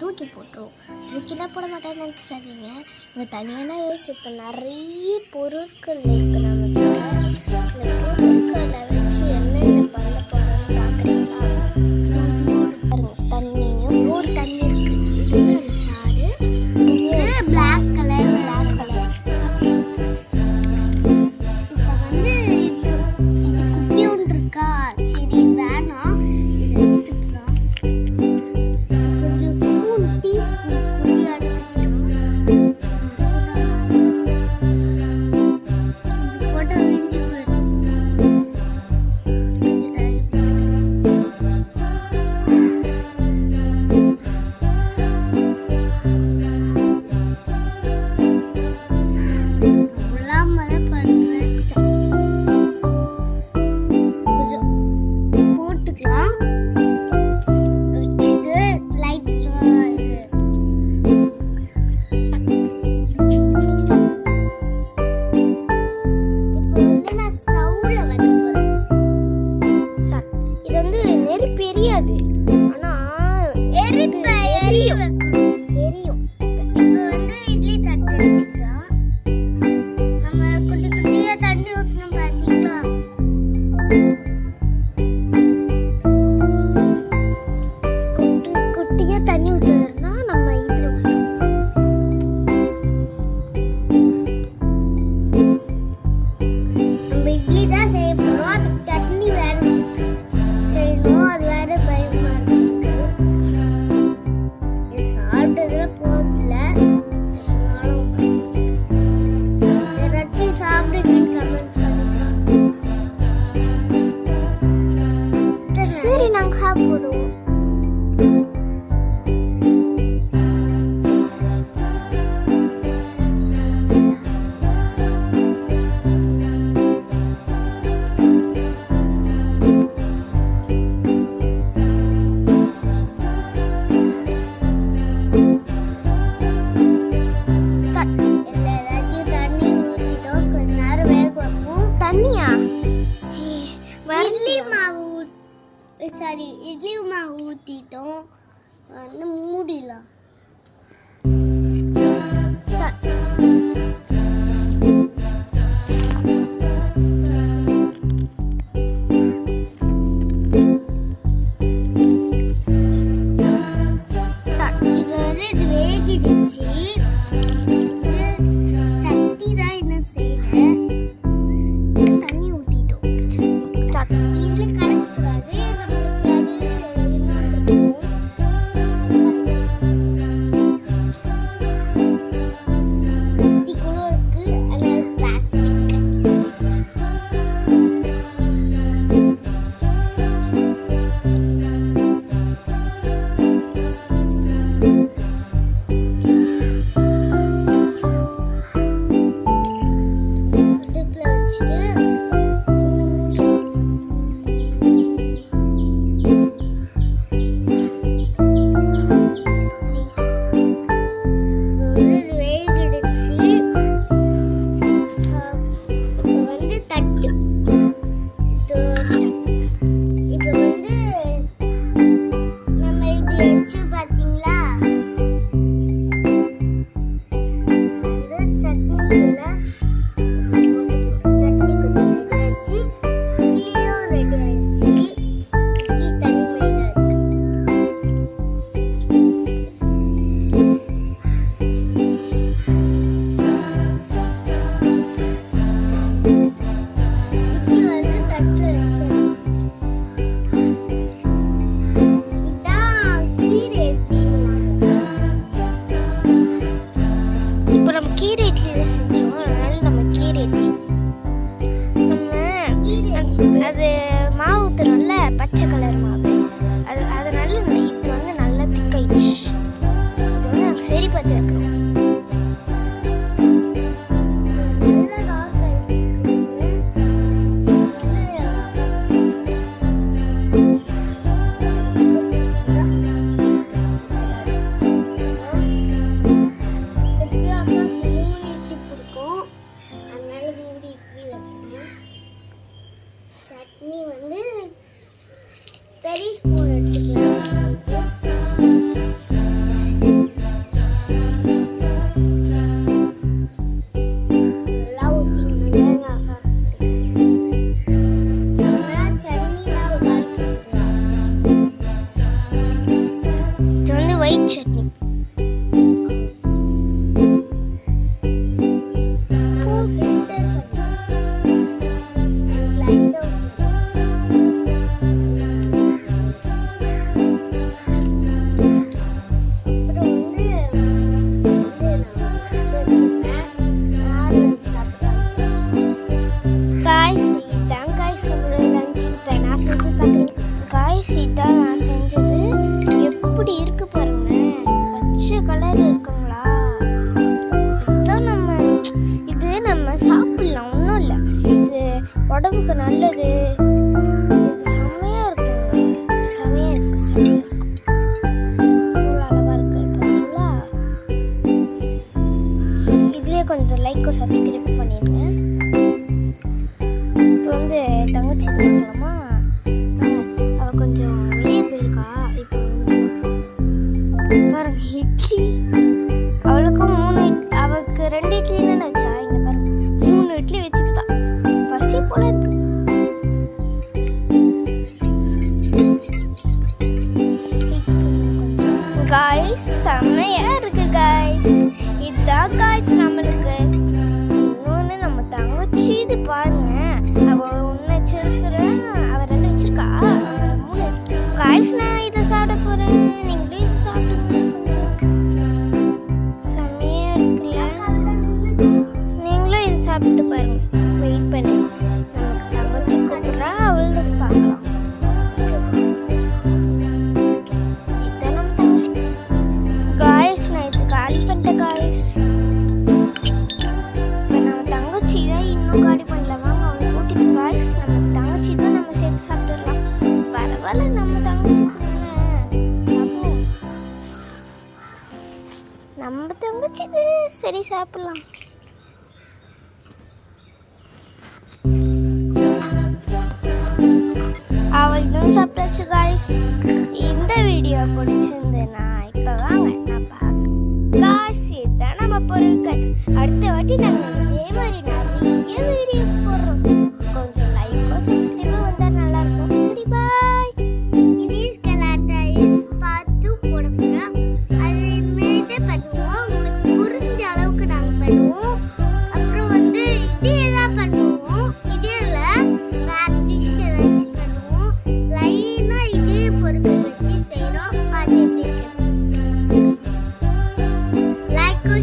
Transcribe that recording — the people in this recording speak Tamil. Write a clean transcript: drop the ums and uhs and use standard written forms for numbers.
தூக்கி போட்டுருவோம். தூக்கிலாம் போட மாட்டேன்னு நினச்சிக்காதீங்க. இங்கே தனியான வேஸ்ட் இப்போ நிறைய பொருட்கள் இருக்குது. நமக்கு இந்த பொருட்களை வச்சு என்னென்ன பண்ண போகிறோம்னு பார்க்குறீங்களா? பாருங்க, தண்ணியும் ஒரு தண்ணி இருக்குது. இது வந்து அந்த சாறு பிளாக் கலர் இப்போ வந்து இது குட்டி ஒன்று இருக்கா? சரி வேணாம், இதை எடுத்துக்கலாம். கொஞ்சம் ஸ்பூன் டீஸ்பூன் குட்டியாக எடுத்துக்கலாம். போட்டால் விரிஞ்சு போயிடும். போட்டுக்கலாம். வச்சுட்டு லைட் இப்போ வந்து நான் ஸ்டவ்ல வைக்க போறேன். இது வந்து நெருப்பு எரியாது, ஆனா எரியும். இப்போ வந்து இட்லி தட்டு எடுத்துக்கலாம். நம்ம குட்டி குட்டியா தண்ணி ஊற்றணும் பார்த்தீங்களா? குட்டியா தண்ணி ஊற்றுறதுனா நம்ம இதில் நம்ம இட்லி தான் செய்ய போகிறோம். அது சட்னி வேற செய்யணும். அது வேற பயமா இருக்கு. இது சாப்பிட்டதுல போகல. ஏதாச்சும் சாப்பிடுங்கன்னு கமெண்ட் பண்ணுங்க. சரி, நாங்கள் சாப்பிடுவோம். இட்லி மாவு ஊற்றிட்டோம். வந்து மூடிடலாம். பெரிய ஸ்பூன் எடுத்துக்கலாம். நல்லா ஊற்றிக்கணும். சட்னிலாம் இது வந்து ஒயிட் சட்னி. இதான் நான் செஞ்சது. எப்படி இருக்கு பாருங்களேன், பச்சை கலர் இருக்குங்களா. இது நம்ம சாப்பிடலாம், ஒன்றும் இல்லை. இது உடம்புக்கு நல்லது. இது செம்மையா இருக்குங்க, செம்மையா இருக்கு. அழகா இருக்கு பார்த்தீங்களா. இதுலயே கொஞ்சம் லைக்கும் சப்ஸ்கிரைப் பண்ணிடுங்க. இப்போ வந்து தங்கச்சி பார்க்கலாமா. கொஞ்சம் வெளியே போயிருக்கா. இப்போ பாருங்க, இட்லி அவளுக்கும் 3 இட்லி, அவளுக்கு 2 இட்லின்னு வச்சா. இங்க பாருங்க 3 இட்லி வச்சுக்கிட்டா. பசி போல இருக்கு. காய்ஸ் செம்மையா இருக்கு காய்ஸ். இதுதான் காய்ஸ் நம்மளுக்கு. இன்னொன்று நம்ம தங்கச்சி இது பாருங்க, அவ ஒன்று வச்சிருக்கிறேன், அவ 2 வச்சிருக்கா. காய்ஸ் நான் இதை சாப்பிட போறேன், நீங்களும் இது சாப்பிடுங்க. செம்மையா இருக்குல்ல. நீங்களும் இது சாப்பிட்டு பாருங்க. வெயிட் பண்ணி நமக்கு தங்கச்சி கூப்பிடுறா, அவளோட பார்க்கலாம். இதான் நம்ம தங்கச்சி. காய்ஸ் நான் இது காலி பண்ணிட்டேன் காய்ஸ். இப்போ நம்ம தங்கச்சி தான் இன்னும் காலி பண்ணல. வாங்க அவங்க கூட்டிட்டு காய்ஸ், நம்ம தங்கச்சி தான் நம்ம சேர்த்து சாப்பிட்டுடலாம். பரவாயில்ல, நம்ம தங்கச்சி சரி சாப்பிடலாம். அவள் இன்னும் சாப்பிட்டாச்சு காய்ஸ். இந்த வீடியோ பிடிச்சிருந்தேன்னா இப்போ வாங்க நான் பார்க்க காசு தான் நம்ம பொருட்கள். அடுத்த வாட்டி நாங்கள் இதே மாதிரி நிறைய வீடியோஸ் போடுறோம். கொஞ்சம் லைக்கோ சப்ஸ்கிரைபோ வந்தால் நல்லா இருக்கும். சரி பாய். இனிஸ் கலாட்டாஸ் பார்த்து போட போகிறோம். அது மேலே பண்ணுவோம். உங்களுக்கு புரிஞ்ச அளவுக்கு நாங்கள் பண்ணுவோம். அப்புறம் வந்து இதெல்லாம் பண்ணுவோம். இதில் ப்ராக்டிஸ் ஏதாச்சும் பண்ணுவோம். லைனாக இதே பொருட்கள் வச்சு செய்கிறோம். பார்த்துட்டு லைக்கோ